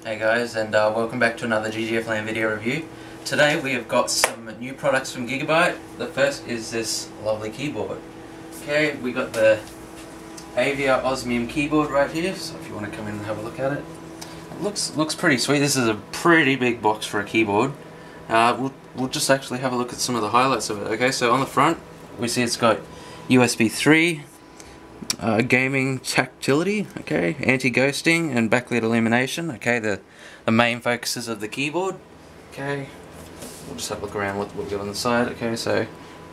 Hey guys, and welcome back to another GGF Land video review. Today we have got some new products from Gigabyte. The first is this lovely keyboard. Okay, we got the Aivia Osmium keyboard right here, so if you want to come in and have a look at it. It looks pretty sweet. This is a pretty big box for a keyboard. We'll just actually have a look at some of the highlights of it. Okay, so on the front we see it's got USB 3, gaming tactility, okay, anti-ghosting and backlit illumination, okay, the main focuses of the keyboard. Okay, we'll just have a look around what we've got on the side. Okay, so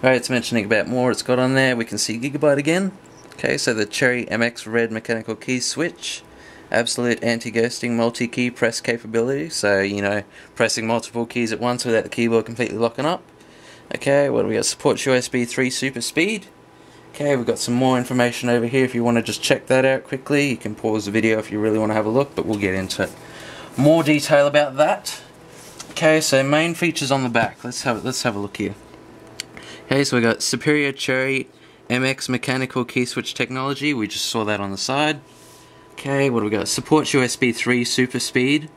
it's mentioning about more it's got on there. We can see Gigabyte again. Okay, so the Cherry MX red mechanical key switch, absolute anti-ghosting multi-key press capability, so you know, pressing multiple keys at once without the keyboard completely locking up. Okay, what do we got? Supports USB 3 super speed. Okay, we've got some more information over here if you want to just check that out quickly. You can pause the video if you really want to have a look, but we'll get into more detail about that. Okay, so main features on the back. Let's have a look here. Okay, so we got superior Cherry MX mechanical key switch technology. We just saw that on the side. Okay, what do we got? Supports USB 3 super speed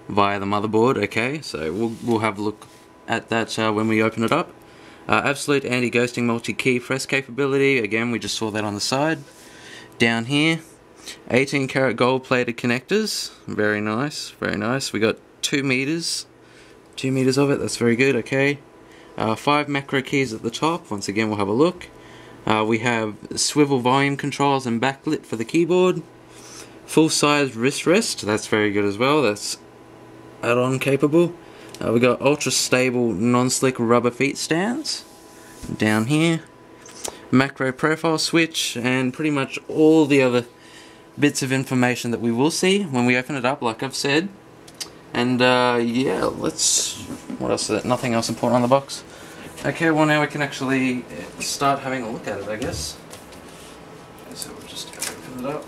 via the motherboard. Okay, so we'll have a look at that when we open it up. Absolute anti-ghosting multi-key press capability, again we just saw that on the side. Down here, 18 karat gold plated connectors, very nice, very nice. We got 2 meters of it, that's very good. Okay, 5 macro keys at the top, once again we'll have a look. We have swivel volume controls and backlit for the keyboard. Full size wrist rest, that's very good as well, that's add-on capable. We got ultra stable non-slick rubber feet stands down here, macro profile switch, and pretty much all the other bits of information that we will see when we open it up, like I've said. And yeah, what else is it? Nothing else important on the box. Okay, well now we can actually start having a look at it, I guess. Okay, so we'll just open it up.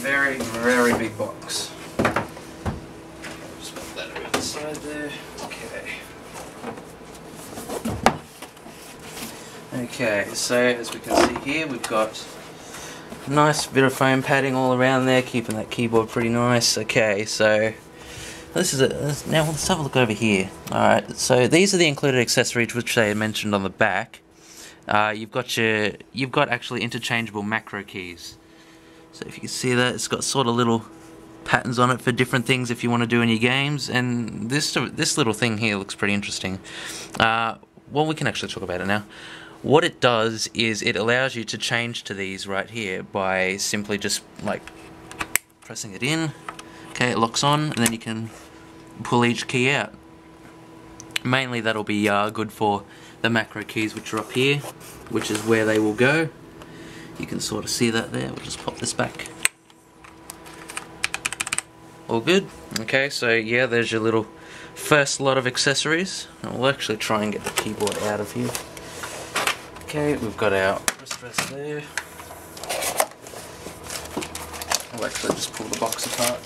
Very, very big box. Just put that over the side there. Okay, so as we can see here, we've got a nice bit of foam padding all around there, keeping that keyboard pretty nice. Okay, so this is it. Now let's have a look over here. Alright, so these are the included accessories which they mentioned on the back. You've got actually interchangeable macro keys. So if you can see that, it's got sort of little patterns on it for different things if you want to do in your games, and this little thing here looks pretty interesting. Well, we can actually talk about it now. What it does is it allows you to change to these right here by simply just like pressing it in. Okay, it locks on, and then you can pull each key out. Mainly that'll be good for the macro keys which are up here, which is where they will go. You can sort of see that there. We'll just pop this back. All good. Okay, so yeah, there's your little first lot of accessories. And we'll actually try and get the keyboard out of here. Okay, we've got our wrist rest there. We'll actually just pull the box apart.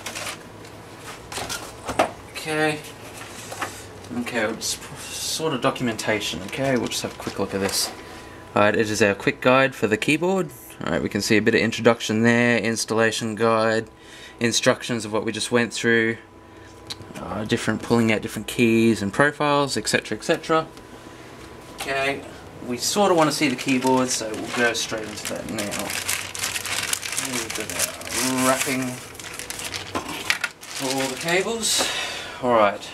Okay. Okay, we'll just sort of documentation. Okay, we'll just have a quick look at this. Alright, it is our quick guide for the keyboard. Alright, we can see a bit of introduction there, installation guide, instructions of what we just went through, pulling out different keys and profiles, etc, etc. Okay, we sort of want to see the keyboard, so we'll go straight into that now. We've got our wrapping for all the cables. Alright.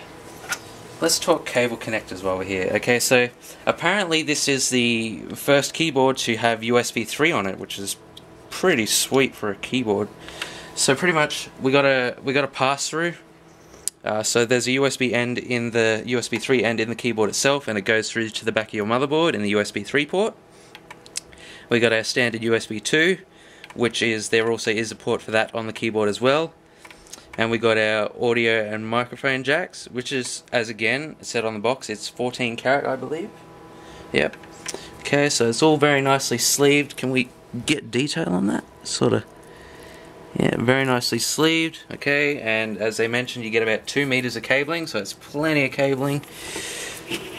Let's talk cable connectors while we're here. Okay, so apparently this is the first keyboard to have USB 3 on it, which is pretty sweet for a keyboard. So pretty much we got a pass through. So there's a USB end in the USB 3 end in the keyboard itself, and it goes through to the back of your motherboard in the USB 3 port. We got our standard USB 2, which is there also is a port for that on the keyboard as well. And we got our audio and microphone jacks, which is, as again said on the box, it's 14 karat, I believe. Yep. Okay, so it's all very nicely sleeved. Can we get detail on that? Sort of. Yeah, very nicely sleeved. Okay, and as they mentioned, you get about 2 meters of cabling, so it's plenty of cabling.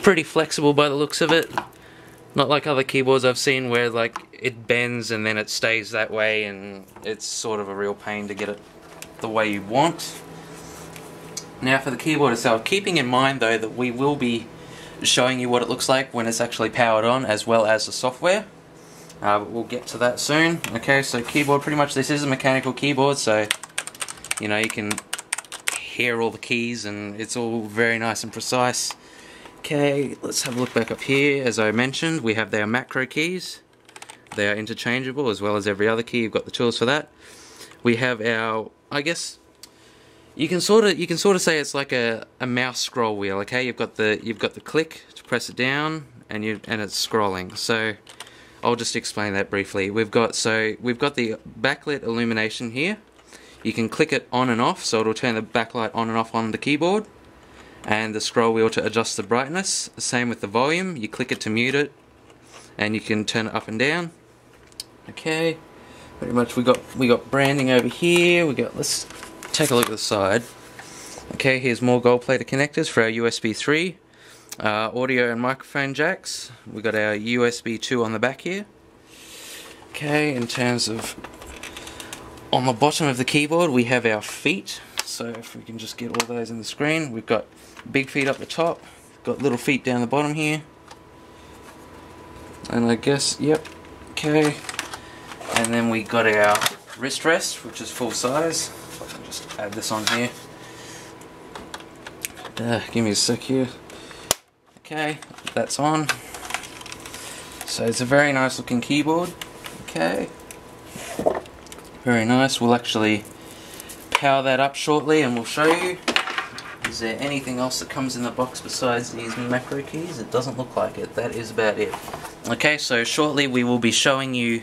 Pretty flexible by the looks of it. Not like other keyboards I've seen where like it bends and then it stays that way, and it's sort of a real pain to get it the way you want. Now for the keyboard itself, keeping in mind though that we will be showing you what it looks like when it's actually powered on, as well as the software. But we'll get to that soon. Okay, so keyboard, pretty much this is a mechanical keyboard, so you know you can hear all the keys and it's all very nice and precise. Okay, let's have a look back up here. As I mentioned, we have their macro keys. They are interchangeable as well as every other key. You've got the tools for that. We have our, I guess you can sort of say it's like a mouse scroll wheel. Okay, you've got the click to press it down, and it's scrolling. So I'll just explain that briefly. We've got the backlit illumination here. You can click it on and off, so it'll turn the backlight on and off on the keyboard. And the scroll wheel to adjust the brightness. Same with the volume. You click it to mute it, and you can turn it up and down. Okay, pretty much we got branding over here. Let's take a look at the side. Okay, here's more gold plated connectors for our USB 3 audio and microphone jacks. We got our USB 2 on the back here. Okay, in terms of on the bottom of the keyboard, we have our feet. So if we can just get all those in the screen, we've got big feet up the top, got little feet down the bottom here, and I guess, yep, okay. And then we got our wrist rest, which is full size. I'll just add this on here. Give me a sec here. Okay, that's on. So it's a very nice looking keyboard. Okay, very nice. We'll actually power that up shortly and we'll show you. Is there anything else that comes in the box besides these macro keys? It doesn't look like it. That is about it. Okay, so shortly we will be showing you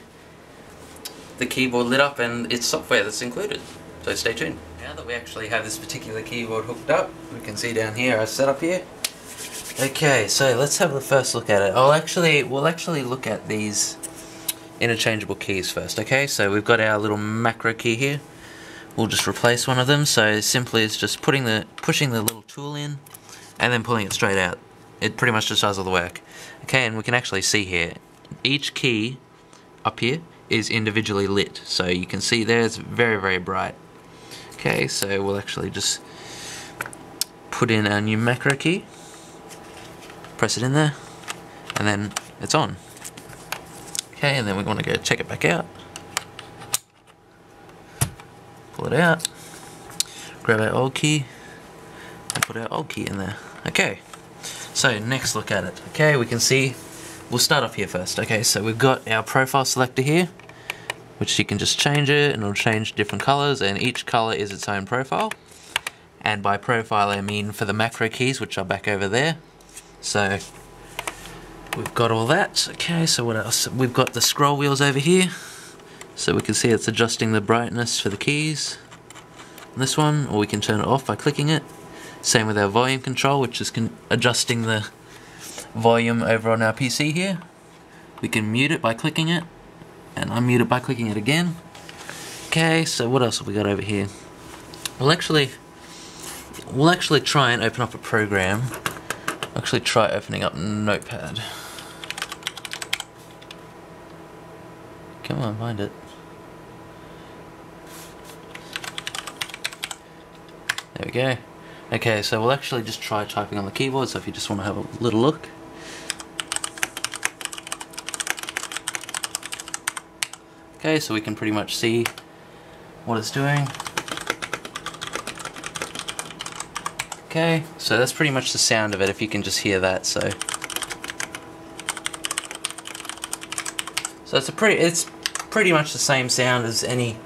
the keyboard lit up and its software that's included. So stay tuned. Now that we actually have this particular keyboard hooked up, we can see down here our setup here. Okay, so let's have a first look at it. We'll actually look at these interchangeable keys first. Okay, so we've got our little macro key here. We'll just replace one of them. So simply it's just pushing the little tool in and then pulling it straight out. It pretty much just does all the work. Okay, and we can actually see here, each key up here is individually lit. So you can see there it's very, very bright. Okay, so we'll actually just put in our new macro key, press it in there, and then it's on. Okay, and then we want to go check it back out. Pull it out, grab our old key, and put our old key in there. Okay, so next look at it. Okay, we can see, we'll start off here first. Okay, so we've got our profile selector here, which you can just change it and it'll change different colors, and each color is its own profile. And by profile I mean for the macro keys, which are back over there. So we've got all that. Okay, so what else? We've got the scroll wheels over here. So we can see it's adjusting the brightness for the keys on this one, or we can turn it off by clicking it. Same with our volume control, which is adjusting the volume over on our PC here. We can mute it by clicking it, and unmute it by clicking it again. Okay, so what else have we got over here? We'll actually try and open up a program. Actually try opening up Notepad. Come on, find it. There we go. Okay, so we'll actually just try typing on the keyboard, so if you just want to have a little look. Okay, so we can pretty much see what it's doing. Okay, so that's pretty much the sound of it, if you can just hear that. So it's pretty much the same sound as any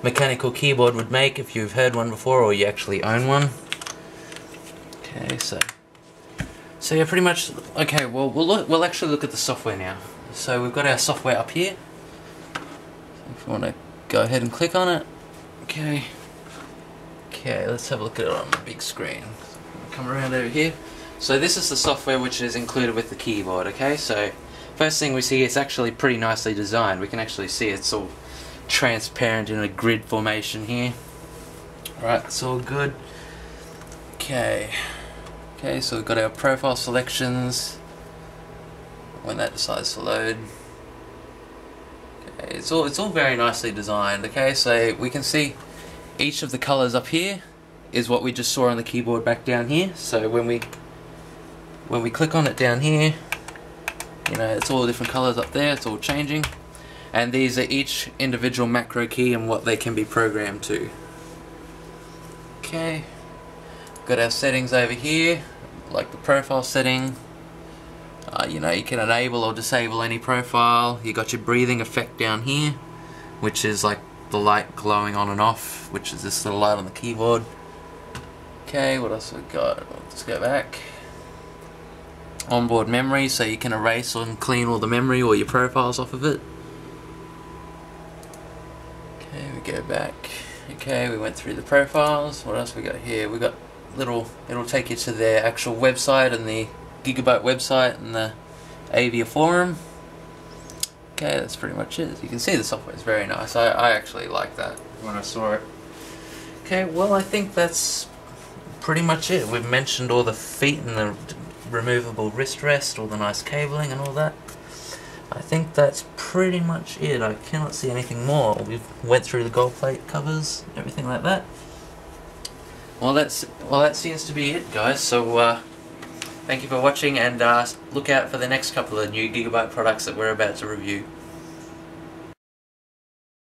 mechanical keyboard would make if you've heard one before or you actually own one. Okay, so yeah, pretty much. Okay, well we'll actually look at the software now. So we've got our software up here. If you want to go ahead and click on it. Okay. Okay, let's have a look at it on the big screen. Come around over here. So this is the software which is included with the keyboard. Okay, so first thing we see, it's actually pretty nicely designed. We can actually see it's all transparent in a grid formation here. Alright, it's all good. Okay, so we've got our profile selections. when that decides to load. Okay, it's all very nicely designed. Okay, so we can see each of the colors up here is what we just saw on the keyboard back down here. So when we click on it down here, you know, it's all different colors up there, it's all changing. And these are each individual macro key and what they can be programmed to. Okay, got our settings over here, like the profile setting. You know, you can enable or disable any profile. You got your breathing effect down here, which is like the light glowing on and off, which is this little light on the keyboard. Okay, what else have we got? Let's go back. Onboard memory, so you can erase and clean all the memory or your profiles off of it. Okay, we go back. Okay, we went through the profiles. What else we got here? We got it'll take you to their actual website and the Gigabyte website and the Aivia forum. Okay, that's pretty much it. You can see the software is very nice. I actually like that when I saw it. Okay, well, I think that's pretty much it. We've mentioned all the feet and the removable wrist rest, all the nice cabling and all that. I think that's pretty much it. I cannot see anything more. We've went through the gold plate covers, everything like that. Well, that seems to be it, guys. So thank you for watching, and look out for the next couple of new Gigabyte products that we're about to review.